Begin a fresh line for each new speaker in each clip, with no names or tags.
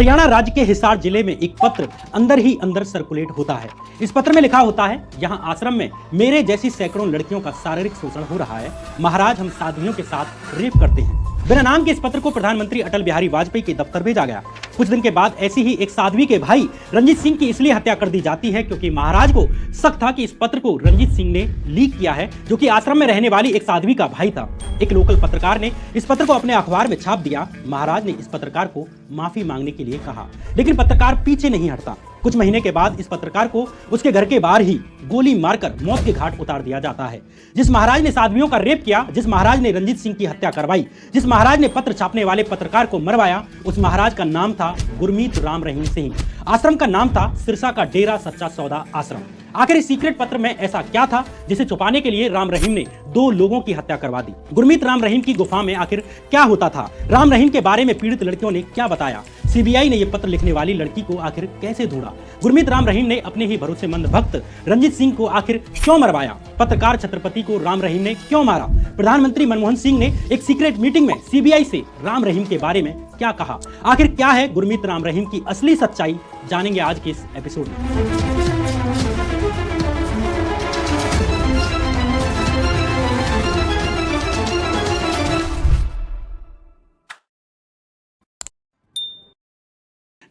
हरियाणा राज्य के हिसार जिले में एक पत्र अंदर ही अंदर सर्कुलेट होता है। इस पत्र में लिखा होता है, यहाँ आश्रम में मेरे जैसी सैकड़ों लड़कियों का शारीरिक शोषण हो रहा है। महाराज हम साध्वियों के साथ रेप करते हैं। बिना नाम के इस पत्र को प्रधानमंत्री अटल बिहारी वाजपेयी के दफ्तर भेजा गया। कुछ दिन के बाद ऐसी ही एक साध्वी के भाई रंजीत सिंह की इसलिए हत्या कर दी जाती है क्योंकि महाराज को शक था कि इस पत्र को रंजीत सिंह ने लीक किया है, जो कि आश्रम में रहने वाली एक साध्वी का भाई था। एक लोकल पत्रकार ने इस पत्र को अपने अखबार में छाप दिया। महाराज ने इस पत्रकार को माफी मांगने के लिए कहा, लेकिन पत्रकार पीछे नहीं हटता। कुछ महीने के बाद इस पत्रकार को उसके घर के बाहर ही गोली मारकर मौत के घाट उतार दिया जाता है। जिस महाराज ने साध्वियों का रेप किया, जिस महाराज ने रंजीत सिंह की हत्या करवाई, जिस महाराज ने पत्र छापने वाले पत्रकार को मरवाया, उस महाराज का नाम था गुरमीत राम रहीम सिंह। आश्रम का नाम था सिरसा का डेरा सच्चा सौदा आश्रम। आखिर इस सीक्रेट पत्र में ऐसा क्या था जिसे छुपाने के लिए राम रहीम ने 2 लोगों की हत्या करवा दी? गुरमीत राम रहीम की गुफा में आखिर क्या होता था? राम रहीम के बारे में पीड़ित लड़कियों ने क्या बताया? सीबीआई ने यह पत्र लिखने वाली लड़की को आखिर कैसे ढूंढा? गुरमीत राम रहीम ने अपने ही भरोसेमंद भक्त रंजीत सिंह को आखिर क्यों मरवाया? पत्रकार छत्रपति को राम रहीम ने क्यों मारा? प्रधानमंत्री मनमोहन सिंह ने एक सीक्रेट मीटिंग में सीबीआई से राम रहीम के बारे में क्या कहा? आखिर क्या है गुरमीत राम रहीम की असली सच्चाई? जानेंगे आज के इस एपिसोड में।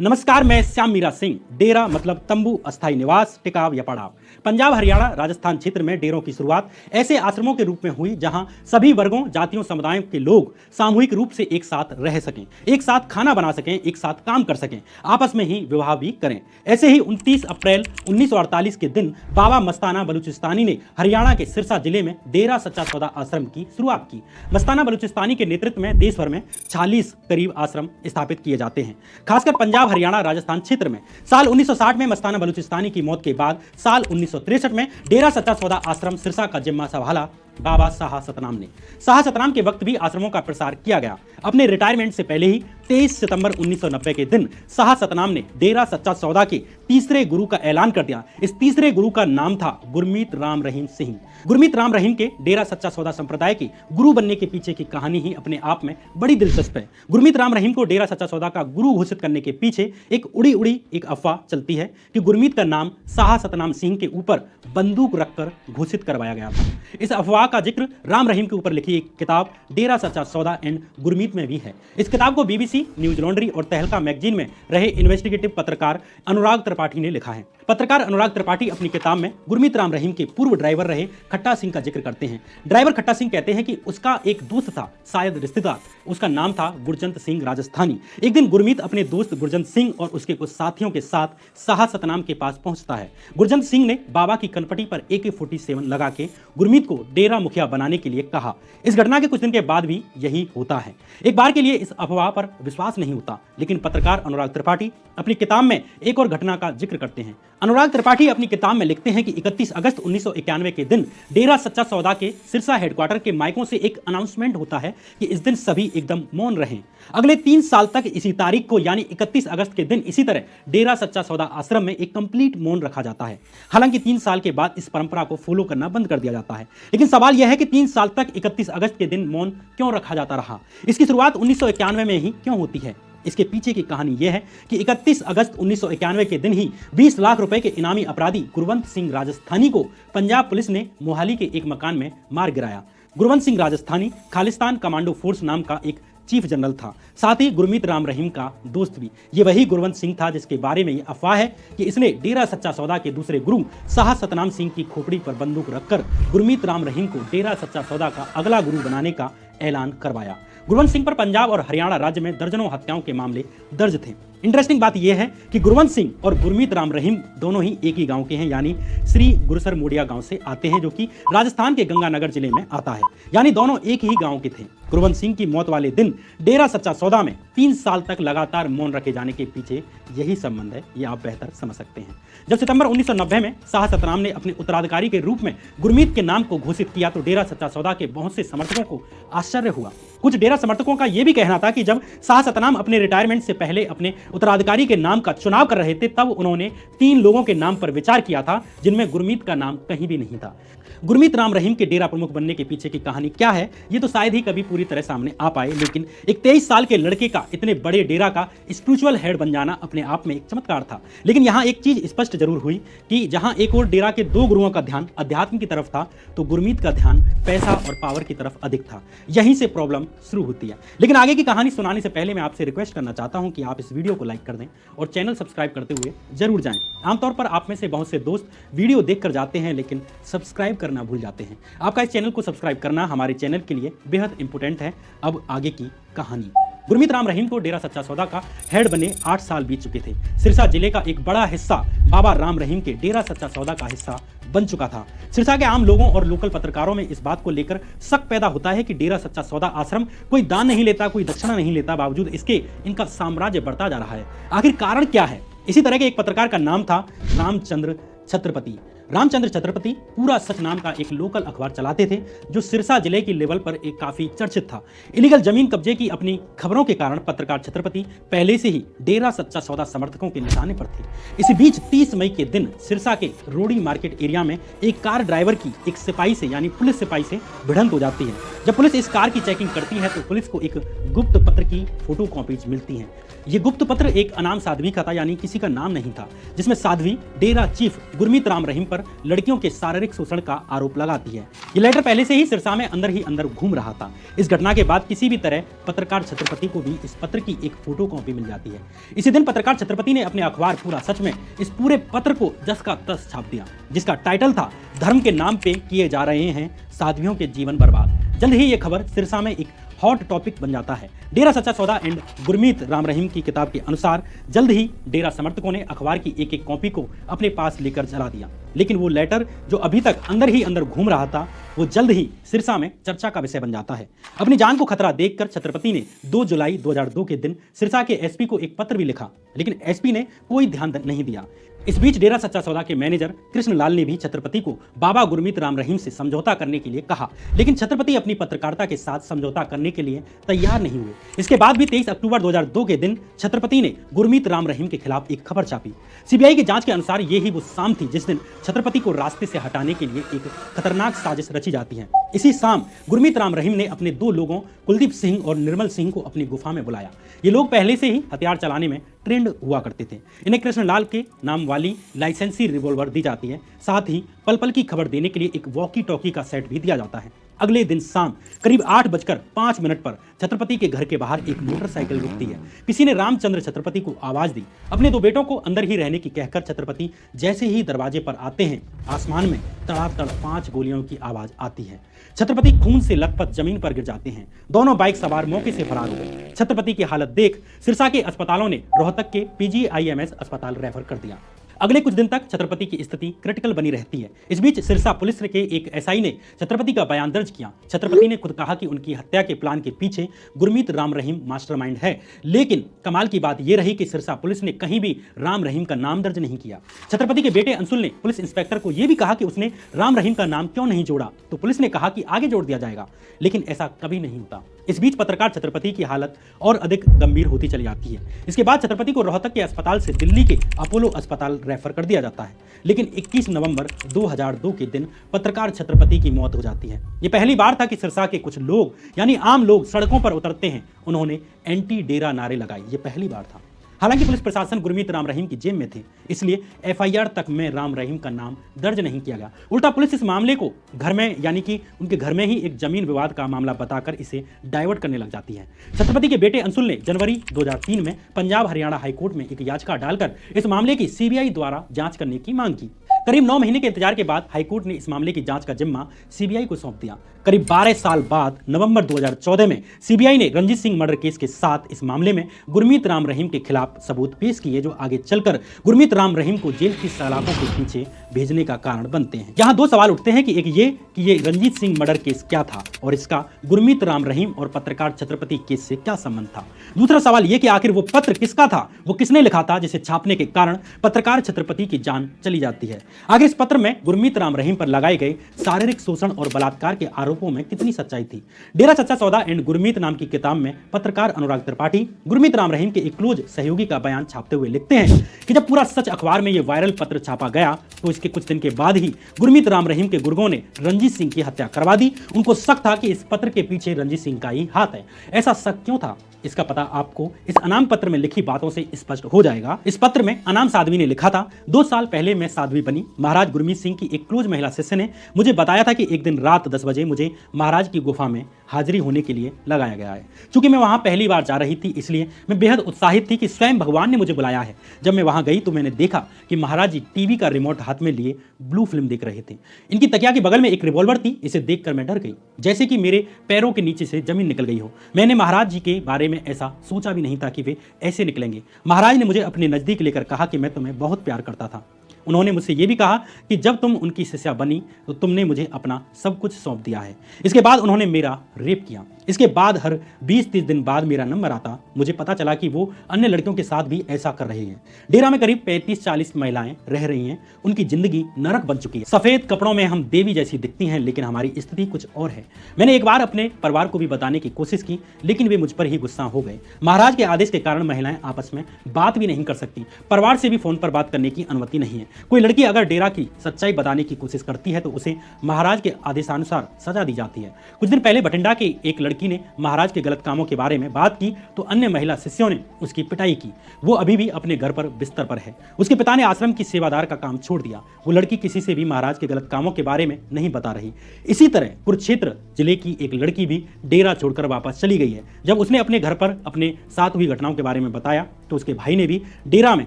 नमस्कार, मैं श्याम मीरा सिंह। डेरा मतलब तंबू, अस्थायी निवास, टिकाव या पड़ाव। पंजाब, हरियाणा, राजस्थान क्षेत्र में डेरों की शुरुआत ऐसे आश्रमों के रूप में हुई जहां सभी वर्गों, जातियों, समुदायों के लोग सामूहिक रूप से एक साथ रह सकें, एक साथ खाना बना सकें, एक साथ काम कर सकें, आपस में ही विवाह भी करें। ऐसे ही 29 अप्रैल 1948 के दिन बाबा मस्ताना बलूचिस्तानी ने हरियाणा के सिरसा जिले में डेरा सच्चा सौदा आश्रम की शुरुआत की। मस्ताना बलूचिस्तानी के नेतृत्व में देश भर में 40 करीब आश्रम स्थापित किए जाते हैं, खासकर पंजाब, हरियाणा, राजस्थान क्षेत्र में। साल 1960 में मस्ताना बलूचिस्तानी की मौत के बाद साल 1963 में डेरा सच्चा सौदा आश्रम सिरसा का जिम्मा संभाला बाबा शाह सतनाम ने। शाह सतनाम के वक्त भी आश्रमों का प्रसार किया गया। अपने रिटायरमेंट से पहले ही 23 सितंबर 1990 के दिन शाह सतनाम ने डेरा सच्चा सौदा के तीसरे गुरु का ऐलान कर दिया। इस तीसरे गुरु का नाम था गुरमीत राम रहीम सिंह। गुरमीत राम रहीम के डेरा सच्चा सौदा संप्रदाय के गुरु बनने के पीछे की कहानी ही अपने आप में बड़ी दिलचस्प है। गुरमीत राम रहीम को डेरा सच्चा सौदा का गुरु घोषित करने के पीछे एक उड़ी एक अफवाह चलती है कि गुरमीत का नाम शाह सतनाम सिंह के ऊपर बंदूक रखकर घोषित करवाया गया था। इस अफवाह का जिक्र राम रहीम के ऊपर लिखी एक किताब डेरा सच्चा सौदा एंड गुरमीत में भी है। इस किताब को बीबीसी, न्यूज लॉन्ड्री और तहलका मैगजीन में रहे इन्वेस्टिगेटिव पत्रकार अनुराग त्रिपाठी ने लिखा है। पत्रकार अनुराग त्रिपाठी अपनी किताब में गुरमीत राम रहीम के पूर्व ड्राइवर रहे खट्टा सिंह का जिक्र करते हैं। ड्राइवर खट्टा सिंह कहते हैं कि उसका एक दोस्त था, शायद रिश्तेदार, उसका नाम था गुरजंत सिंह राजस्थानी। एक दिन गुरमीत अपने दोस्त गुरजंत सिंह और उसके कुछ साथियों के साथ शाह सतनाम के पास पहुंचता है। गुरजंत सिंह ने बाबा की कनपटी पर AK-47 लगा के गुरमीत को डेरा मुखिया बनाने के लिए कहा। इस घटना के कुछ दिन के बाद भी यही होता है। एक बार के लिए इस अफवाह पर विश्वास नहीं होता, लेकिन पत्रकार अनुराग त्रिपाठी अपनी किताब में एक और घटना का जिक्र करते हैं। अनुराग त्रिपाठी अपनी किताब में लिखते हैं कि 31 अगस्त 1991 के दिन डेरा सच्चा सौदा के सिरसा हेडक्वार्टर के माइकों से एक अनाउंसमेंट होता है कि इस दिन सभी एकदम मौन रहें। अगले 3 साल तक इसी तारीख को यानी 31 अगस्त के दिन इसी तरह डेरा सच्चा सौदा आश्रम में एक कंप्लीट मौन रखा जाता है। हालांकि 3 साल के बाद इस परंपरा को फॉलो करना बंद कर दिया जाता है, लेकिन सवाल यह है कि 3 साल तक 31 अगस्त के दिन मौन क्यों रखा जाता रहा? इसकी शुरुआत 1991 में ही क्यों होती है? इसके पीछे की कहानी यह है कि 31 अगस्त 1991 के दिन ही 20 लाख रुपए के इनामी अपराधी गुरवंत सिंह राजस्थानी को पंजाब पुलिस ने मोहाली के एक मकान में मार गिराया। गुरवंत सिंह राजस्थानी खालिस्तान कमांडो फोर्स नाम का एक चीफ जनरल था, साथ ही गुरमीत राम रहीम का दोस्त भी। ये वही गुरवंत सिंह था जिसके बारे में ये अफवाह है कि इसने डेरा सच्चा सौदा के दूसरे गुरु शाह सतनाम सिंह की खोपड़ी पर बंदूक रखकर गुरमीत राम रहीम को डेरा सच्चा सौदा का अगला गुरु बनाने का ऐलान करवाया। गुरवंत सिंह पर पंजाब और हरियाणा राज्य में दर्जनों हत्याओं के मामले दर्ज थे। इंटरेस्टिंग बात यह है कि गुरवंत सिंह और गुरमीत राम रहीम दोनों ही एक ही गांव के हैं, यानी श्री गुरसर मोडिया गांव से आते हैं, जो कि राजस्थान के गंगानगर जिले में आता है। यानी दोनों एक ही गांव के थे। गुरवंत सिंह की मौत वाले दिन डेरा सच्चा सौदा में 3 साल तक लगातार मौन रखे जाने के पीछे यही संबंध है, ये आप बेहतर समझ सकते हैं। जब सितंबर 1990 में शाह सतनाम ने अपने उत्तराधिकारी के रूप में गुरमीत के नाम को घोषित किया तो डेरा सच्चा सौदा के बहुत से समर्थकों को आश्चर्य हुआ। कुछ डेरा समर्थकों का यह भी कहना था कि जब शाह सतनाम अपने रिटायरमेंट से पहले अपने उत्तराधिकारी के नाम का चुनाव कर रहे थे, तब उन्होंने 3 लोगों के नाम पर विचार किया था जिनमें गुरमीत का नाम कहीं भी नहीं था। गुरमीत राम रहीम के डेरा प्रमुख बनने के पीछे की कहानी क्या है, ये तो शायद ही कभी पूरी तरह सामने आ पाए, लेकिन एक 23 साल के लड़के का इतने बड़े डेरा का स्पिरिचुअल हेड बन जाना अपने आप में एक चमत्कार था। लेकिन यहाँ एक चीज स्पष्ट जरूर हुई कि जहां एक और डेरा के 2 गुरुओं का ध्यान अध्यात्म की तरफ था, तो गुरमीत का ध्यान पैसा और पावर की तरफ अधिक था। यहीं से प्रॉब्लम शुरू होती है। लेकिन आगे की कहानी सुनाने से पहले मैं आपसे रिक्वेस्ट करना चाहता हूं कि आप इस वीडियो को लाइक कर दें और चैनल सब्सक्राइब करते हुए जरूर जाएं। आमतौर पर आप में से बहुत से दोस्त वीडियो देखकर जाते हैं लेकिन सब्सक्राइब करना भूल जाते हैं। आपका इस चैनल को सब्सक्राइब करना हमारे चैनल के लिए बेहद इंपॉर्टेंट है। अब आगे की कहानी। गुरमीत राम रहीम को डेरा सच्चा सौदा का हेड बने 8 साल बीत चुके थे। सिरसा जिले का एक बड़ा हिस्सा बाबा राम रहीम के डेरा सच्चा सौदा का हिस्सा बन चुका था। सिरसा के आम लोगों और लोकल पत्रकारों में इस बात को लेकर शक पैदा होता है कि डेरा सच्चा सौदा आश्रम कोई दान नहीं लेता, कोई दक्षिणा नहीं लेता, बावजूद इसके इनका साम्राज्य बढ़ता जा रहा है। आखिर कारण क्या है? इसी तरह के एक पत्रकार का नाम था रामचंद्र छत्रपति। रामचंद्र छत्रपति पूरा सच नाम का एक लोकल अखबार चलाते थे, जो सिरसा जिले की लेवल पर एक काफी चर्चित था। इलीगल जमीन कब्जे की अपनी खबरों के कारण पत्रकार छत्रपति पहले से ही डेरा सच्चा सौदा समर्थकों के निशाने पर थे। इसी बीच 30 मई के दिन सिरसा के रोडी मार्केट एरिया में एक कार ड्राइवर की एक सिपाही से यानी पुलिस सिपाही से भिड़ंत हो जाती है। जब पुलिस इस कार की चेकिंग करती है तो पुलिस को एक गुप्त पत्र की फोटो कॉपीज मिलती हैं। ये गुप्त पत्र एक अनाम साध्वी का था, यानी किसी का नाम नहीं था, जिसमें साध्वी डेरा चीफ गुरमीत राम रहीम पर लड़कियों के शारीरिक शोषण का आरोप लगाती है। ये लेटर पहले से ही सिरसा में अंदर ही अंदर घूम रहा था। इस घटना के बाद किसी भी तरह पत्रकार छत्रपति को भी इस पत्र की एक फोटो कॉपी मिल जाती है। इसी दिन पत्रकार छत्रपति ने अपने अखबार पूरा सच में इस पूरे पत्र को जस का तस छाप दिया, जिसका टाइटल था धर्म के नाम पे किए जा रहे हैं साध्वियों के जीवन बर्बाद। जल्द ही ये खबर सिरसा में एक हॉट टॉपिक बन जाता है। डेरा सच्चा सौदा एंड गुरमीत राम रहीम की किताब के अनुसार जल्द ही डेरा समर्थकों ने अखबार की एक एक कॉपी को अपने पास लेकर जला दिया। लेकिन वो लेटर जो अभी तक अंदर ही अंदर घूम रहा था, वो जल्द ही सिरसा में चर्चा का विषय बन जाता है। अपनी जान को खतरा देखकर छत्रपति ने 2 जुलाई 2002 के दिन सिरसा के एसपी को एक पत्र भी लिखा, लेकिन एसपी ने कोई ध्यान नहीं दिया। इस बीच डेरा सच्चा सौदा के मैनेजर कृष्ण लाल ने भी छत्रपति को बाबा गुरमीत राम रहीम से समझौता करने के लिए कहा, लेकिन छत्रपति अपनी पत्रकारिता के साथ समझौता करने के लिए तैयार नहीं हुए। इसके बाद भी 23 अक्टूबर 2002 के दिन छत्रपति ने गुरमीत राम रहीम के खिलाफ एक खबर छापी। सीबीआई की जांच के अनुसार ये ही वो शाम थी जिस दिन छत्रपति को रास्ते से हटाने के लिए एक खतरनाक साजिश रची जाती है। इसी शाम गुरमीत राम रहीम ने अपने 2 लोगों कुलदीप सिंह और निर्मल सिंह को अपनी गुफा में बुलाया। ये लोग पहले से ही हथियार चलाने में ट्रेंड हुआ करते थे। इन्हें कृष्ण लाल के नाम वाली लाइसेंसी रिवॉल्वर दी जाती है। साथ ही पल पल की खबर देने के लिए एक वॉकी टॉकी का सेट भी दिया जाता है। अगले दिन शाम करीब 8:05 पर छत्रपति के घर के बाहर एक मोटरसाइकिल रुकती है। किसी ने रामचंद्र छत्रपति को आवाज दी। अपने 2 बेटों को अंदर ही रहने की कहकर छत्रपति जैसे ही दरवाजे पर आते हैं, आसमान में तड़ातड़ 5 गोलियों की आवाज आती है। छत्रपति खून से लथपथ जमीन पर गिर जाते हैं। दोनों बाइक सवार मौके से फरार हो गए। छत्रपति की हालत देख सिरसा के अस्पतालों ने रोहतक के PGIMS अस्पताल रेफर कर दिया। अगले कुछ दिन तक छत्रपति की स्थिति क्रिटिकल बनी रहती है। इस बीच सिरसा पुलिस के एक एसआई ने छत्रपति का बयान दर्ज किया। छत्रपति ने खुद कहा कि उनकी हत्या के प्लान के पीछे गुरमीत राम रहीम मास्टरमाइंड है। लेकिन कमाल की बात यह रही कि सिरसा पुलिस ने कहीं भी राम रहीम का नाम दर्ज नहीं किया। छत्रपति के बेटे अंशुल ने पुलिस इंस्पेक्टर को यह भी कहा कि उसने राम रहीम का नाम क्यों नहीं जोड़ा, तो पुलिस ने कहा कि आगे जोड़ दिया जाएगा, लेकिन ऐसा कभी नहीं होता। इस बीच पत्रकार छत्रपति की हालत और अधिक गंभीर होती चली जाती है। इसके बाद छत्रपति को रोहतक के अस्पताल से दिल्ली के अपोलो अस्पताल रेफर कर दिया जाता है। लेकिन 21 नवंबर 2002 के दिन पत्रकार छत्रपति की मौत हो जाती है। ये पहली बार था कि सिरसा के कुछ लोग यानी आम लोग सड़कों पर उतरते हैं। उन्होंने एंटी डेरा नारे लगाए। ये पहली बार था। हालांकि पुलिस प्रशासन गुरमीत राम रहीम की जेब में थे, इसलिए FIR तक में राम रहीम का नाम दर्ज नहीं किया गया। उल्टा पुलिस इस मामले को घर में यानी कि उनके घर में ही एक जमीन विवाद का मामला बताकर इसे डाइवर्ट करने लग जाती है। छत्रपति के बेटे अंशुल ने जनवरी 2003 में पंजाब हरियाणा हाईकोर्ट में एक याचिका डालकर इस मामले की CBI द्वारा जांच करने की मांग की। करीब 9 महीने के इंतजार के बाद हाईकोर्ट ने इस मामले की जांच का जिम्मा CBI को सौंप दिया। करीब 12 साल बाद नवंबर 2014 में CBI ने रंजीत सिंह मर्डर केस के साथ इस मामले में गुरमीत राम रहीम के खिलाफ सबूत पेश किए, जो आगे चलकर गुरमीत राम रहीम को जेल की सलाखों के पीछे भेजने का कारण बनते हैं। यहाँ 2 सवाल उठते हैं कि एक ये कि ये रंजीत सिंह मर्डर केस क्या था और इसका गुरमीत राम रहीम और पत्रकार छत्रपति केस से क्या संबंध था। दूसरा सवाल ये कि आखिर वो पत्र किसका था, वो किसने लिखा था, जिसे छापने के कारण पत्रकार छत्रपति की जान चली जाती है। आगे इस पत्र में गुरमीत राम रहीम पर लगाए गए शारीरिक शोषण और बलात्कार के आरोपों में कितनी सच्चाई थी। डेरा सच्चा सौदा एंड गुरमीत नाम की किताब में पत्रकार अनुराग त्रिपाठी गुरमीत राम रहीम के एक क्लोज सहयोगी का बयान छापते हुए लिखते हैं कि जब पूरा सच अखबार में यह वायरल पत्र छापा गया तो इसके कुछ दिन के बाद ही गुरमीत राम रहीम के गुर्गों ने रंजीत सिंह की हत्या करवा दी। उनको शक था कि इस पत्र के पीछे रंजीत सिंह का ही हाथ है। ऐसा शक क्यों था, इसका पता आपको इस अनाम पत्र में लिखी बातों से स्पष्ट हो जाएगा। इस पत्र में अनाम साध्वी ने लिखा था, 2 साल पहले मैं साध्वी बनी। महाराज गुरमीत सिंह की एक क्लोज महिला शिष्य ने मुझे बताया था कि एक दिन रात 10 बजे मुझे महाराज की गुफा में हाजिरी होने के लिए लगाया गया है। चूंकि मैं वहां पहली बार जा रही थी इसलिए मैं बेहद उत्साहित थी कि स्वयं भगवान ने मुझे बुलाया है। जब मैं वहां गई तो मैंने देखा कि महाराज जी टीवी का रिमोट हाथ में लिए ब्लू फिल्म देख रहे थे। इनकी तकिया के बगल में एक रिवॉल्वर थी। इसे देखकर मैं डर गई, जैसे कि मेरे पैरों के नीचे से जमीन निकल गई हो। मैंने महाराज जी के बारे में ऐसा सोचा भी नहीं था कि वे ऐसे निकलेंगे। महाराज ने मुझे अपने नजदीक लेकर कहा कि मैं तुम्हें बहुत प्यार करता था। उन्होंने मुझसे यह भी कहा कि जब तुम उनकी शिष्या बनी तो तुमने मुझे अपना सब कुछ सौंप दिया है। इसके बाद उन्होंने मेरा रेप किया। इसके बाद हर 20-30 दिन बाद मेरा नंबर आता। मुझे पता चला कि वो अन्य लड़कियों के साथ भी ऐसा कर रहे हैं। डेरा में करीब 35-40 महिलाएं रह रही हैं। उनकी जिंदगी नरक बन चुकी है। सफेद कपड़ों में हम देवी जैसी दिखती हैं, लेकिन हमारी स्थिति कुछ और है। मैंने एक बार अपने परिवार को भी बताने की कोशिश की, लेकिन वे मुझ पर ही गुस्सा हो गए। महाराज के आदेश के कारण महिलाएं आपस में बात भी नहीं कर सकती। परिवार से भी फोन पर बात करने की अनुमति नहीं है। कोई लड़की अगर डेरा की सच्चाई बताने की कोशिश करती है तो उसे महाराज के आदेशानुसार सजा दी जाती है। कुछ दिन पहले बठिंडा के एक लड़की ने महाराज के गलत कामों के बारे में बात की तो अन्य महिला शिष्यों ने उसकी पिटाई की। वो अभी भी अपने घर पर बिस्तर पर है। उसके पिता ने आश्रम की सेवादार का काम छोड़ दिया। वो लड़की किसी से भी महाराज के गलत कामों के बारे में नहीं बता रही। इसी तरह कुरुक्षेत्र जिले की एक लड़की भी डेरा छोड़कर वापस चली गई है। जब उसने अपने घर पर अपने साथ हुई घटनाओं के बारे में बताया तो उसके भाई ने भी डेरा में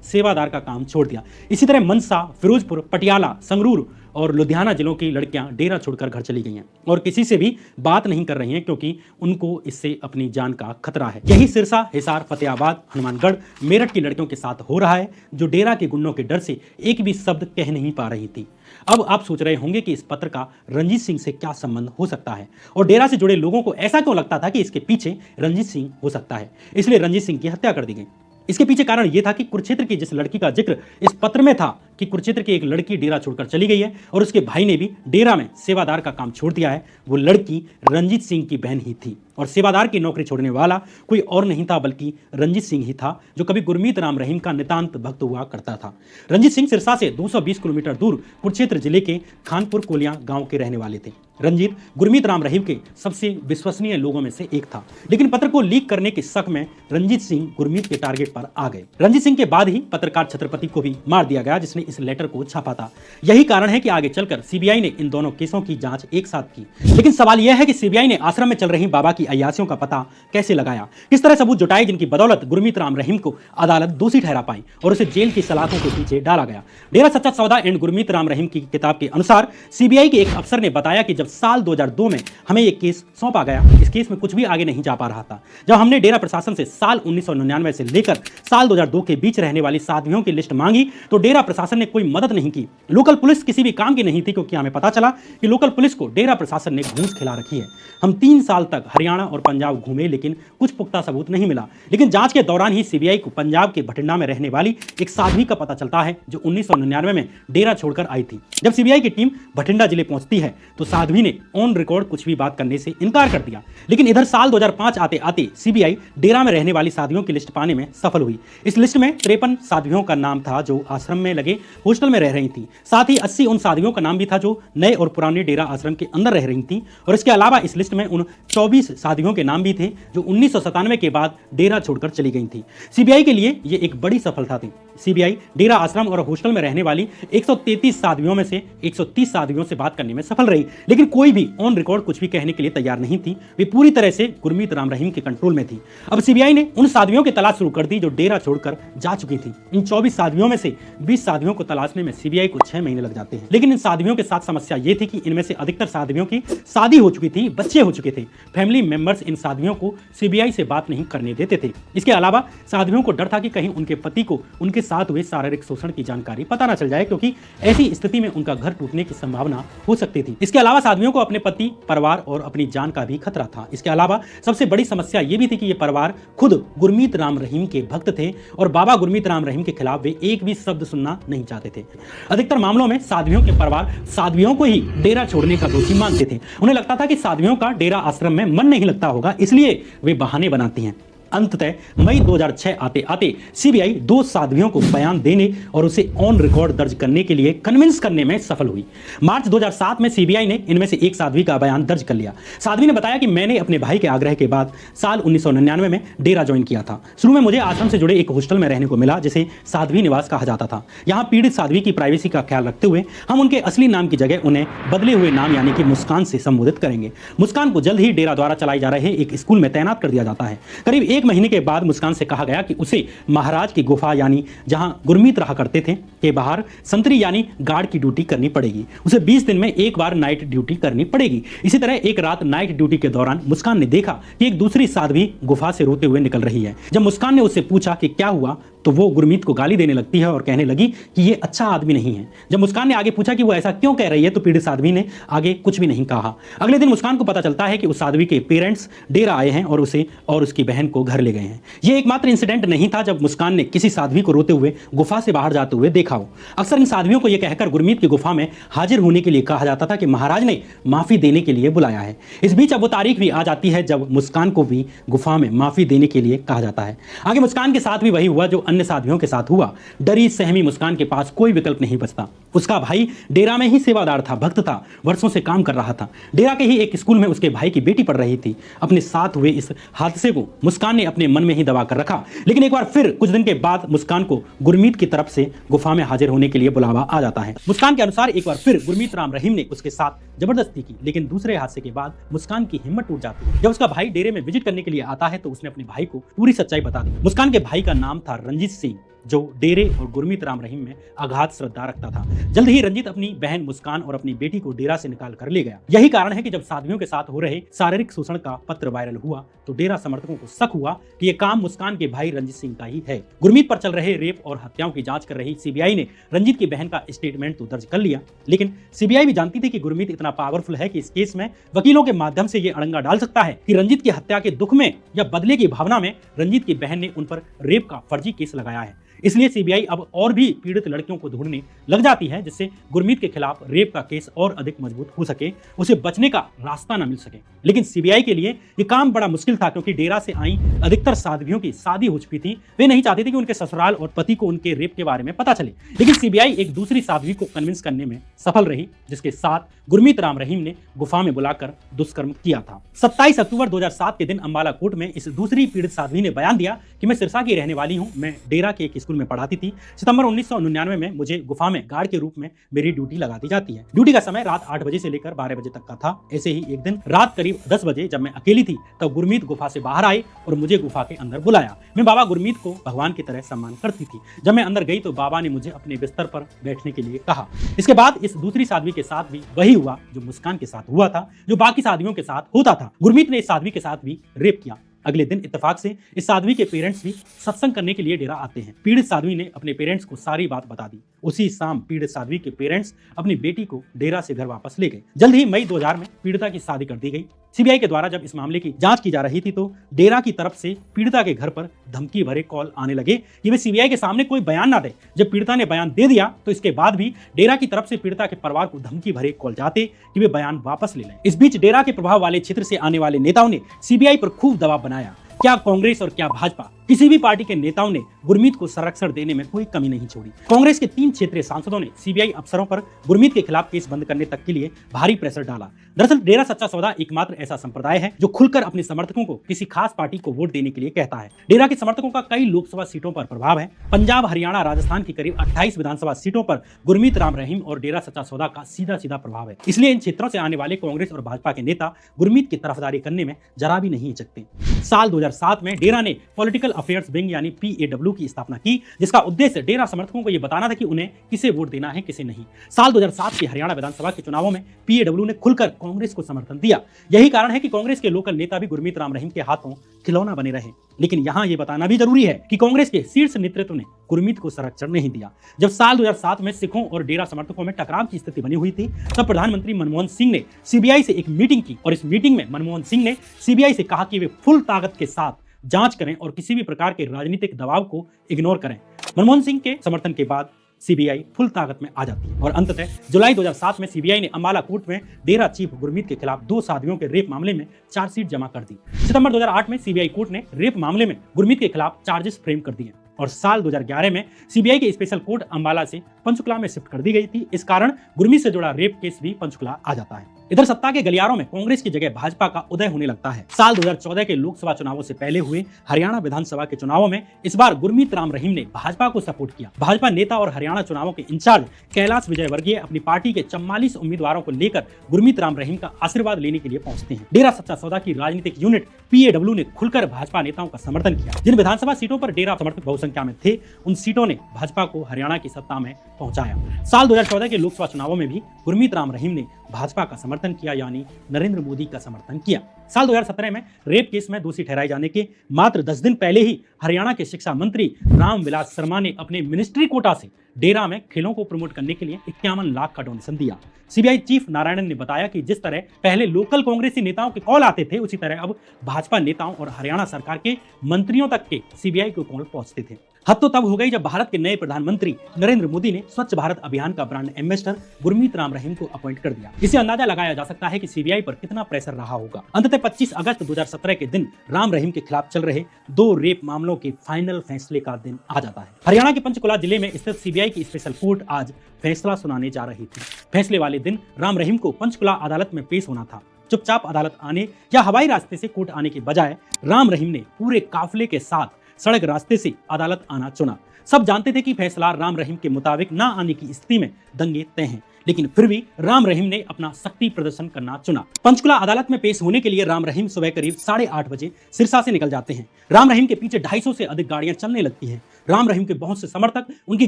सेवादार का काम छोड़ दिया। इसी तरह मनसा, फिरोजपुर, पटियाला, संगरूर और लुधियाना जिलों की लड़कियां डेरा छोड़कर घर चली गई हैं और किसी से भी बात नहीं कर रही हैं क्योंकि उनको इससे अपनी जान का खतरा है। यही सिरसा, हिसार, फतेहाबाद, हनुमानगढ़, मेरठ की लड़कियों के साथ हो रहा है जो डेरा के गुंडों के डर से एक भी शब्द कह नहीं पा रही थी। अब आप सोच रहे होंगे कि इस पत्र का रंजीत सिंह से क्या संबंध हो सकता है और डेरा से जुड़े लोगों को ऐसा क्यों लगता था कि इसके पीछे रंजीत सिंह हो सकता है, इसलिए रंजीत सिंह की हत्या कर दी गई। इसके पीछे कारण यह था कि कुरुक्षेत्र की जिस लड़की का जिक्र इस पत्र में था कि कुरुक्षेत्र की एक लड़की डेरा छोड़कर चली गई है और उसके भाई ने भी डेरा में सेवादार का काम छोड़ दिया है, वो लड़की रंजीत सिंह की बहन ही थी और सेवादार की नौकरी छोड़ने वाला कोई और नहीं था बल्कि रंजीत सिंह ही था, जो कभी गुरमीत राम रहीम का नितांत भक्त हुआ करता था। रंजीत सिंह सिरसा से 220 किलोमीटर दूर कुरुक्षेत्र जिले के खानपुर कोलियां गांव के रहने वाले थे। रंजीत गुरमीत राम रहीम के सबसे विश्वसनीय लोगों में से एक था, लेकिन पत्र को लीक करने के शक में रंजीत सिंह गुरमीत के टारगेट पर आ गए। रंजीत सिंह के बाद ही पत्रकार छत्रपति को भी मार दिया गया जिसने इस लेटर को छापा था। यही कारण है कि आगे चलकर सीबीआई ने इन दोनों केसों की जांच एक साथ की। लेकिन सवाल यह है कि सीबीआई ने आश्रम में चल रही बाबा की अय्यासियों का पता कैसे लगाया, किस तरह सबूत जुटाए जिनकी बदौलत गुरमीत राम रहीम को अदालत दोषी ठहरा पाई और उसे जेल की सलाखों के पीछे डाला गया। डेरा सच्चा सौदा एंड गुरमीत राम रहीम की किताब के अनुसार सीबीआई के एक अफसर ने बताया कि जब साल 2002 में हमें एक केस सौंपा गया, इस केस में कुछ भी आगे नहीं जा पा रहा था। जब हमने डेरा प्रशासन से साल 1999 से लेकर साल 2002 के बीच रहने वाली साध्वियों की लिस्ट मांगी तो डेरा प्रशासन ने कोई मदद नहीं की। लोकल पुलिस किसी भी काम की नहीं थी क्योंकि हमें पता चला कि लोकल पुलिस को डेरा प्रशासन ने घूस खिला रखी है। हम 3 साल तक हरियाणा और पंजाब घूमे लेकिन कुछ पुख्ता सबूत नहीं मिला। लेकिन जांच के दौरान ही सीबीआई को पंजाब के बठिंडा में रहने वाली एक साध्वी का पता चलता है जो 1999 में डेरा छोड़कर आई थी। जब सीबीआई की टीम बठिंडा जिले पहुंचती है तो साध्वी ने ऑन रिकॉर्ड कुछ भी बात करने से इनकार कर दिया। लेकिन इधर साल 2005 आते आते सीबीआई डेरा में रहने वाली साध्वियों की लिस्ट पाने में सफल हुई। इस लिस्ट में 53 साध्वियों का नाम था जो आश्रम में लगे हॉस्टल में रह रही थी। साथ ही 80 उन साध्वियों का नाम भी था जो नए और पुराने डेरा आश्रम के अंदर रह रही थी और इसके अलावा इस लिस्ट में उन 24 साध्वियों के नाम भी थे जो 1997 के बाद डेरा छोड़कर चली गई थी। सीबीआई के लिए यह एक बड़ी सफलता थी। सीबीआई डेरा आश्रम और हॉस्टल में रहने वाली 133 साध्वियों में से 130 साध्वियों से बात करने में सफल रही, लेकिन कोई भी ऑन रिकॉर्ड कुछ भी कहने के लिए तैयार नहीं थी। वे पूरी तरह से गुरमीत राम रहीम के कंट्रोल में थी। अब सीबीआई ने उन साध्वियों की तलाश शुरू कर दी जो डेरा छोड़कर जा चुकी थी। इन 24 साध्वियों में से 20 साध्वियों को तलाशने में सीबीआई को 6 महीने लग जाते हैं। लेकिन इन साध्वियों के साथ समस्या ये थी कि इनमें से अधिकतर साध्वियों की शादी हो चुकी थी, बच्चे हो चुके थे, फैमिली मेंबर्स इन साध्वियों को सीबीआई से बात नहीं करने देते थे। इसके अलावा साध्वियों को डर था कि कहीं उनके पति को उनके साथ हुए शारीरिक शोषण की जानकारी पता न चल जाए, क्योंकि ऐसी स्थिति में उनका घर टूटने की संभावना हो सकती थी। इसके अलावा साध्वियों को अपने पति, परिवार और अपनी जान का भी खतरा था। इसके अलावा सबसे बड़ी समस्या ये भी थी कि ये परिवार खुद गुरमीत राम रहीम के भक्त थे और बाबा गुरमीत राम रहीम के खिलाफ वे एक भी शब्द सुनना नहीं चाहते थे। अधिकतर मामलों में साध्वियों के परिवार साध्वियों को ही डेरा छोड़ने का दोषी मानते थे। उन्हें लगता था कि साध्वियों का डेरा आश्रम में मन नहीं लगता होगा, इसलिए वे बहाने बनाती हैं। अंततः मई 2006 आते आते सीबीआई 2 साध्वियों को बयान देने और उसे ऑन रिकॉर्ड दर्ज करने के लिए कन्विंस करने में सफल हुई। मार्च 2007 में सीबीआई ने इनमें से एक साध्वी का बयान दर्ज कर लिया। साध्वी ने बताया कि मैंने अपने भाई के आग्रह के बाद साल 1999 में डेरा ज्वाइन किया था। शुरू में मुझे आश्रम से जुड़े एक हॉस्टल में रहने को मिला जिसे साध्वी निवास कहा जाता था। यहाँ पीड़ित साध्वी की प्राइवेसी का ख्याल रखते हुए हम उनके असली नाम की जगह उन्हें बदले हुए नाम यानी कि मुस्कान से संबोधित करेंगे। मुस्कान को जल्द ही डेरा द्वारा चलाए जा रहे एक स्कूल में तैनात कर दिया जाता है। करीब 1 महीने के बाद मुस्कान से कहा गया कि उसे महाराज की गुफा यानी जहां गुरमीत रहा करते थे के बाहर संतरी यानी गार्ड की ड्यूटी करनी पड़ेगी। उसे 20 दिन में एक बार नाइट ड्यूटी करनी पड़ेगी। इसी तरह एक रात नाइट ड्यूटी के दौरान मुस्कान ने देखा कि एक दूसरी साध्वी गुफा से रोते हुए निकल रही है। जब मुस्कान ने उससे पूछा कि क्या हुआ तो वो गुरमीत को गाली देने लगती है और कहने लगी कि ये अच्छा आदमी नहीं है। जब मुस्कान ने आगे पूछा कि वो ऐसा क्यों कह रही है तो पीड़ित साध्वी ने आगे कुछ भी नहीं कहा। अगले दिन मुस्कान को पता चलता है कि उस साध्वी के पेरेंट्स डेरा आए हैं और उसे और उसकी बहन को घर ले गए हैं। ये एकमात्र इंसिडेंट नहीं था जब मुस्कान ने किसी साध्वी को रोते हुए गुफा से बाहर जाते हुए देखा हो। अक्सर इन साध्वियों को यह कहकर गुरमीत की गुफा में हाजिर होने के लिए कहा जाता था कि महाराज ने माफी देने के लिए बुलाया है। इस बीच अब वो तारीख भी आ जाती है जब मुस्कान को भी गुफा में माफी देने के लिए कहा जाता है। आगे मुस्कान के साथ भी वही हुआ जो अन्य साध्वियों के साथ हुआ। डरी सहमी मुस्कान के पास कोई विकल्प नहीं बचता। उसका भाई डेरा में ही सेवादार था, भक्त था, वर्षों से काम कर रहा था। डेरा के ही एक स्कूल में उसके भाई की बेटी पढ़ रही थी। अपने साथ हुए इस हादसे को मुस्कान ने अपने मन में ही दबा कर रखा। लेकिन एक बार फिर कुछ दिन के बाद मुस्कान को गुरमीत की तरफ से गुफा में हाजिर होने के लिए बुलावा आ जाता है। मुस्कान के अनुसार एक बार फिर गुरमीत राम रहीम ने उसके साथ जबरदस्ती की, लेकिन दूसरे हादसे के बाद मुस्कान की हिम्मत टूट जाती है। जब उसका भाई डेरे में विजिट करने के लिए आता है तो उसने अपने भाई को पूरी सच्चाई बता दी। मुस्कान के भाई का नाम था रंजीत सिंह, जो डेरे और गुरमीत राम रहीम में अगाध श्रद्धा रखता था। जल्द ही रंजीत अपनी बहन मुस्कान और अपनी बेटी को डेरा से निकाल कर ले गया। यही कारण है कि जब साध्वियों के साथ हो रहे शारीरिक शोषण का पत्र वायरल हुआ तो डेरा समर्थकों को शक हुआ कि यह काम मुस्कान के भाई रंजीत सिंह का ही है। गुरमीत पर चल रहे रेप और हत्याओं की जांच कर रही सीबीआई ने रंजीत की बहन का स्टेटमेंट तो दर्ज कर लिया, लेकिन सीबीआई भी जानती थी कि गुरमीत इतना पावरफुल है कि इस केस में वकीलों के माध्यम से यह अड़ंगा डाल सकता है कि रंजीत की हत्या के दुख में या बदले की भावना में रंजीत की बहन ने उन पर रेप का फर्जी केस लगाया है। इसलिए सीबीआई अब और भी पीड़ित लड़कियों को ढूंढने लग जाती है जिससे गुरमीत के खिलाफ रेप का केस और अधिक मजबूत हो सके, उसे बचने का रास्ता न मिल सके। लेकिन सीबीआई के लिए यह काम बड़ा मुश्किल था, क्योंकि डेरा से आई अधिकतर साध्वियों की शादी हो चुकी थी। वे नहीं चाहते थे कि उनके ससुराल और पति को उनके रेप के बारे में पता चले। लेकिन सीबीआई एक दूसरी साध्वी को कन्विंस करने में सफल रही, जिसके साथ गुरमीत राम रहीम ने गुफा में बुलाकर दुष्कर्म किया था। 27 अक्टूबर 2007 के दिन अंबाला कोर्ट में इस दूसरी पीड़ित साध्वी ने बयान दिया कि मैं सिरसा की रहने वाली हूं, मैं डेरा के एक स्कूल में पढ़ाती थी। सितंबर 1999 में मुझे गुफा में गार्ड के रूप में मेरी ड्यूटी लगा दी जाती है। ड्यूटी का समय रात 8 बजे से लेकर 12 बजे तक का था। ऐसे ही एक दिन रात करीब 10 बजे जब मैं अकेली थी तब गुरमीत गुफा से बाहर आए और मुझे गुफा के अंदर बुलाया। मैं बाबा गुरमीत को भगवान की तरह सम्मान करती थी। जब मैं अंदर गई तो बाबा ने मुझे अपने बिस्तर पर बैठने के लिए कहा। इसके बाद इस दूसरी साध्वी के साथ भी वही हुआ जो मुस्कान के साथ हुआ था, जो बाकी साध्वियों के साथ होता था। गुरमीत ने इस साध्वी के साथ भी रेप किया। अगले दिन इत्तेफाक से इस साध्वी के पेरेंट्स भी सत्संग करने के लिए डेरा आते हैं। पीड़ित साध्वी ने अपने पेरेंट्स को सारी बात बता दी। उसी शाम पीड़ित साध्वी के पेरेंट्स अपनी बेटी को डेरा से घर वापस ले गए। जल्द ही मई 2000 में पीड़िता की शादी कर दी गई। सीबीआई के द्वारा जब इस मामले की जांच की जा रही थी तो डेरा की तरफ से पीड़िता के घर पर धमकी भरे कॉल आने लगे कि वे सीबीआई के सामने कोई बयान ना दे। जब पीड़िता ने बयान दे दिया तो इसके बाद भी डेरा की तरफ से पीड़िता के परिवार को धमकी भरे कॉल जाते कि वे बयान वापस ले लें। इस बीच डेरा के प्रभाव वाले क्षेत्र से आने वाले नेताओं ने सीबीआई पर खूब दबाव बनाया। क्या कांग्रेस और क्या भाजपा, किसी भी पार्टी के नेताओं ने गुरमीत को संरक्षण देने में कोई कमी नहीं छोड़ी। कांग्रेस के 3 क्षेत्रीय सांसदों ने सीबीआई अफसरों पर गुरमीत के खिलाफ केस बंद करने तक के लिए भारी प्रेशर डाला। दरअसल डेरा सच्चा सौदा एकमात्र ऐसा संप्रदाय है जो खुलकर अपने समर्थकों को किसी खास पार्टी को वोट देने के लिए कहता है। डेरा के समर्थकों का कई लोकसभा सीटों पर प्रभाव है। पंजाब, हरियाणा, राजस्थान की करीब 28 विधानसभा सीटों पर गुरमीत राम रहीम और डेरा सच्चा सौदा का सीधा सीधा प्रभाव है। इसलिए इन क्षेत्रों से आने वाले कांग्रेस और भाजपा के नेता गुरमीत की तरफदारी करने में जरा भी नहीं हिचकते। साल 2007 में डेरा ने पॉलिटिकल अफेयर्स विंग यानी PAW की स्थापना की, जिसका उद्देश्य डेरा समर्थकों को यह बताना था कि उन्हें किसे वोट देना है, किसे नहीं। साल 2007 के हरियाणा विधानसभा के चुनावों में PAW ने खुलकर कांग्रेस को समर्थन दिया। यही कारण है कि कांग्रेस के लोकल नेता भी गुरमीत राम रहीम के हाथों खिलौना बने रहे। लेकिन यहाँ यह बताना भी जरूरी है कि कांग्रेस के शीर्ष नेतृत्व ने गुरमीत को संरक्षण नहीं दिया। जब साल 2007 में सिखों और डेरा समर्थकों में टकराव की स्थिति बनी हुई थी, तब प्रधानमंत्री मनमोहन सिंह ने CBI से एक मीटिंग की और इस मीटिंग में मनमोहन सिंह ने CBI से कहा कि वे फुल ताकत के साथ जांच करें और किसी भी प्रकार के राजनीतिक दबाव को इग्नोर करें। मनमोहन सिंह के समर्थन के बाद CBI फुल ताकत में आ जाती है और अंततः जुलाई 2007 में CBI ने अंबाला कोर्ट में डेरा चीफ गुरमीत के खिलाफ 2 साधियों के रेप मामले में चार्जशीट जमा कर दी। सितंबर 2008 में CBI कोर्ट ने रेप मामले में गुरमीत के खिलाफ चार्जेस फ्रेम कर दिए और साल 2011 में CBI के स्पेशल कोर्ट अंबाला से पंचकुला में शिफ्ट कर दी गई थी। इस कारण गुरमीत से जुड़ा रेप केस भी पंचकुला आ जाता है। इधर सत्ता के गलियारों में कांग्रेस की जगह भाजपा का उदय होने लगता है। साल 2014 के लोकसभा चुनावों से पहले हुए हरियाणा विधानसभा के चुनावों में इस बार गुरमीत राम रहीम ने भाजपा को सपोर्ट किया। भाजपा नेता और हरियाणा चुनावों के इंचार्ज कैलाश विजयवर्गीय अपनी पार्टी के 44 उम्मीदवारों को लेकर गुरमीत राम रहीम का आशीर्वाद लेने के लिए पहुंचते हैं। डेरा सच्चा सौदा की राजनीतिक यूनिट PAW ने खुलकर भाजपा नेताओं का समर्थन किया। जिन विधानसभा सीटों पर डेरा समर्थक बहुसंख्या में थे, उन सीटों ने भाजपा को हरियाणा की सत्ता में पहुंचाया। साल 2014 के लोकसभा चुनावों में भी गुरमीत राम रहीम ने भाजपा का समर्थन किया, यानी नरेंद्र मोदी का समर्थन किया। साल 2017 में रेप केस में दोषी ठहराए जाने के मात्र 10 दिन पहले ही हरियाणा के शिक्षा मंत्री रामविलास शर्मा ने अपने मिनिस्ट्री कोटा से डेरा में खेलों को प्रमोट करने के लिए 51 लाख का डोनेशन दिया। CBI चीफ नारायणन ने बताया कि जिस तरह पहले लोकल कांग्रेसी नेताओं के कॉल आते थे, उसी तरह अब भाजपा नेताओं और हरियाणा सरकार के मंत्रियों तक के CBI के कॉल पहुंचते थे। हद तो तब हो गई जब भारत के नए प्रधानमंत्री नरेंद्र मोदी ने स्वच्छ भारत अभियान का ब्रांड एम्बेसडर गुरमीत राम रहीम को अपॉइंट कर दिया। इससे अंदाजा लगाया जा सकता है कि CBI पर कितना प्रेशर रहा होगा। अंततः 25 अगस्त 2017 के दिन राम रहीम के खिलाफ चल रहे 2 रेप मामलों के फाइनल फैसले का दिन आ जाता है। हरियाणा के पंचकुला जिले में स्थित CBI की स्पेशल कोर्ट आज फैसला सुनाने जा रही थी। फैसले वाले दिन राम रहीम को पंचकुला अदालत में पेश होना था। चुपचाप अदालत आने या हवाई रास्ते से कोर्ट आने के बजाय राम रहीम ने पूरे काफिले के साथ सड़क रास्ते से अदालत आना चुना। सब जानते थे कि फैसला राम रहीम के मुताबिक ना आने की स्थिति में दंगे तय हैं, लेकिन फिर भी राम रहीम ने अपना शक्ति प्रदर्शन करना चुना। पंचकुला अदालत में पेश होने के लिए राम रहीम सुबह करीब 8:30 बजे सिरसा से निकल जाते हैं। राम रहीम के पीछे 250 से अधिक गाड़ियां चलने लगती हैं। राम रहीम के बहुत से समर्थक उनकी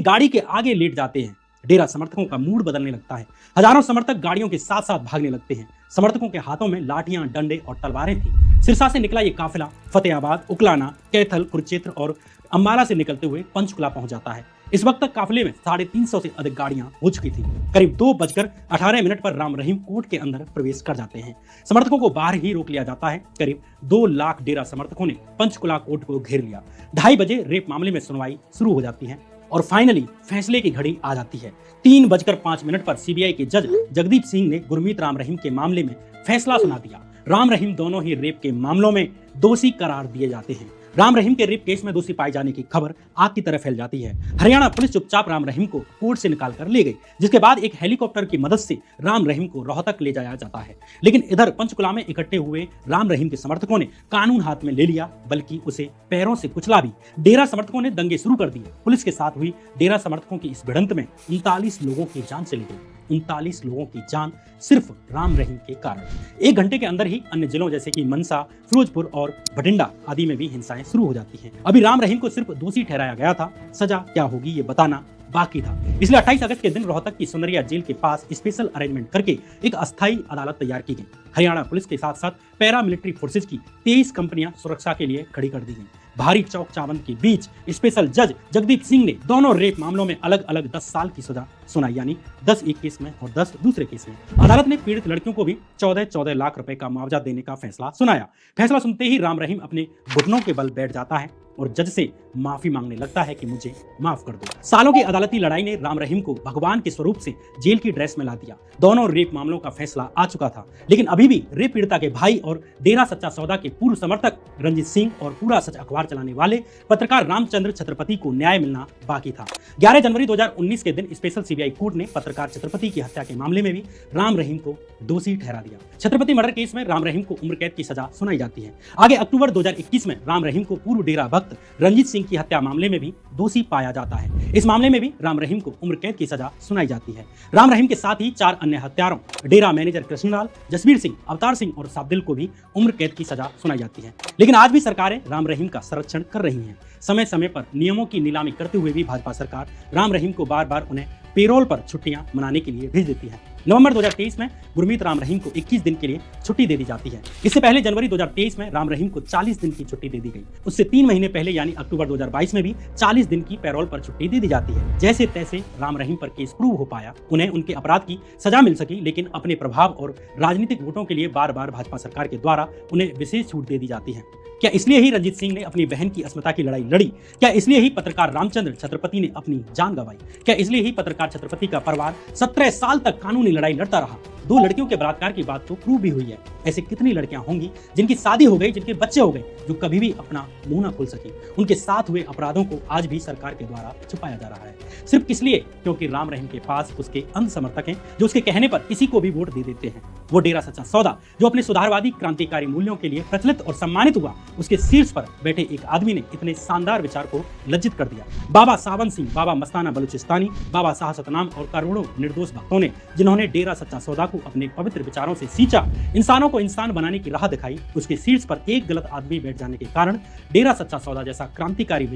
गाड़ी के आगे लेट जाते हैं। डेरा समर्थकों का मूड बदलने लगता है। हजारों समर्थक गाड़ियों के साथ साथ भागने लगते हैं। समर्थकों के हाथों में लाठियां, डंडे और तलवारें थी। सिरसा से निकला ये काफिला फतेहाबाद, उकलाना, कैथल, कुरुक्षेत्र और अंबाला से निकलते हुए पंचकुला पहुंच जाता है। इस वक्त तक काफिले में 350 से अधिक गाड़ियां हो चुकी थी। करीब 2:18 पर राम रहीम कोर्ट के अंदर प्रवेश कर जाते हैं। समर्थकों को बाहर ही रोक लिया जाता है। करीब 2 लाख डेरा समर्थकों ने पंचकुला कोर्ट को घेर लिया। 2:30 बजे रेप मामले में सुनवाई शुरू हो जाती है और फाइनली फैसले की घड़ी आ जाती है। 3:05 पर CBI के जज जगदीप सिंह ने गुरमीत राम रहीम के मामले में फैसला सुना दिया। राम रहीम दोनों ही रेप के मामलों में दोषी करार दिए जाते हैं। राम रहीम के रेप केस में दोषी पाए जाने की खबर आग की तरह फैल जाती है। हरियाणा पुलिस चुपचाप राम रहीम को कोर्ट से निकाल कर ले गई, जिसके बाद एक हेलीकॉप्टर की मदद से राम रहीम को रोहतक ले जाया जाता है। लेकिन इधर पंचकुला में इकट्ठे हुए राम रहीम के समर्थकों ने कानून हाथ में ले लिया, बल्कि उसे पैरों से कुचला भी। डेरा समर्थकों ने दंगे शुरू कर दिए। पुलिस के साथ हुई डेरा समर्थकों की इस भिड़ंत में 39 लोगों की जान चली गई। 39 लोगों की जान सिर्फ राम रहीम के कारण। 1 घंटे के अंदर ही अन्य जिलों जैसे कि मनसा, फिरोजपुर और भटिंडा आदि में भी हिंसाएं शुरू हो जाती हैं। अभी राम रहीम को सिर्फ दोषी ठहराया गया था, सजा क्या होगी ये बताना बाकी था। इसलिए 28 अगस्त के दिन रोहतक की सुनरिया जेल के पास स्पेशल अरेंजमेंट करके एक अस्थायी अदालत तैयार की गई। हरियाणा पुलिस के साथ साथ पैरा मिलिट्री फोर्सेज की 23 कंपनियां सुरक्षा के लिए खड़ी कर दी गई। भारी चौक चावंद के बीच स्पेशल जज जगदीप सिंह ने दोनों रेप मामलों में अलग अलग 10 साल की सजा सुनाई, यानी 10 एक केस में और 10 दूसरे केस में। अदालत ने पीड़ित लड़कियों को भी 14 लाख रुपए का मुआवजा देने का फैसला सुनाया। फैसला सुनते ही राम रहीम अपने घुटनों के बल बैठ जाता है और जज से माफी मांगने लगता है कि मुझे माफ कर दो। सालों की अदालती लड़ाई ने राम रहीम को भगवान के स्वरूप से जेल की ड्रेस में ला दिया। दोनों रेप मामलों का फैसला आ चुका था, लेकिन अभी भी रेप पीड़िता के भाई और डेरा सच्चा सौदा के पूर्व समर्थक रंजीत सिंह और पूरा सच अखबार चलाने वाले पत्रकार रामचंद्र छत्रपति को न्याय मिलना बाकी था। 11 जनवरी 2019 के दिन स्पेशल CBI कोर्ट ने पत्रकार छत्रपति की हत्या के मामले में भी राम रहीम को दोषी ठहरा दिया। छत्रपति मर्डर केस में राम रहीम को उम्र कैद की सजा सुनाई जाती है। आगे अक्टूबर 2021 में राम रहीम को पूर्व डेरा भक्त रंजीत सिंह सिंह की हत्या मामले में भी दोषी पाया जाता है। इस मामले में भी राम रहीम को उम्र कैद की सजा सुनाई जाती है। राम रहीम के साथ ही 4 अन्य हत्यारों डेरा मैनेजर कृष्णलाल, जसबीर सिंह, अवतार सिंह और साबदिल को भी उम्र कैद की सजा सुनाई जाती है। लेकिन आज भी सरकारें राम रहीम का संरक्षण कर रही हैं। समय समय पर नियमों की नीलामी करते हुए भी भाजपा सरकार राम रहीम को बार बार उन्हें पेरोल पर छुट्टियां मनाने के लिए भेज देती है। नवंबर 2023 में गुरमीत राम रहीम को 21 दिन के लिए छुट्टी दे दी जाती है। इससे पहले जनवरी 2023 में राम रहीम को 40 दिन की छुट्टी दे दी गई। उससे 3 महीने पहले यानी अक्टूबर 2022 में भी 40 दिन की पैरोल पर छुट्टी दे दी जाती है। जैसे तैसे राम रहीम पर केस प्रूव हो पाया, उन्हें उनके अपराध की सजा मिल सकी, लेकिन अपने प्रभाव और राजनीतिक वोटों के लिए बार बार भाजपा सरकार के द्वारा उन्हें विशेष छूट दे दी जाती है। क्या इसलिए ही रंजीत सिंह ने अपनी बहन की अस्मिता की लड़ाई लड़ी? क्या इसलिए ही पत्रकार रामचंद्र छत्रपति ने अपनी जान गंवाई? क्या इसलिए ही पत्रकार छत्रपति का परिवार 17 साल तक कानूनी लड़ाई लड़ता रहा? 2 लड़कियों के बलात्कार की बात तो प्रूव भी हुई है। ऐसे कितनी लड़कियां होंगी जिनकी शादी हो गई, जिनके बच्चे हो गए, जो कभी भी अपना मुंह ना खोल सकी? उनके साथ हुए अपराधों को आज भी सरकार के द्वारा छुपाया जा रहा है, सिर्फ किस लिए? क्योंकि राम रहीम के पास उसके अंध समर्थक हैं जो उसके कहने पर किसी को भी वोट दे देते हैं। वो डेरा सच्चा सौदा जो अपने सुधारवादी क्रांतिकारी मूल्यों के लिए प्रचलित और सम्मानित हुआ, उसके शीर्ष पर बैठे एक आदमी ने इतने शानदार विचार को लज्जित कर दिया। बाबा सावन सिंह, बाबा मस्ताना बलूचिस्तानी, बाबा शाह सतनाम और करोड़ों निर्दोष भक्तों ने, जिन्होंने डेरा सच्चा सौदा को अपने पवित्र विचारों से सींचा, इंसानों को इंसान बनाने की राह दिखाई, उसके शीर्ष पर एक गलत आदमी बैठ जाने के कारण डेरा सच्चा सौदा जैसा क्रांतिकारी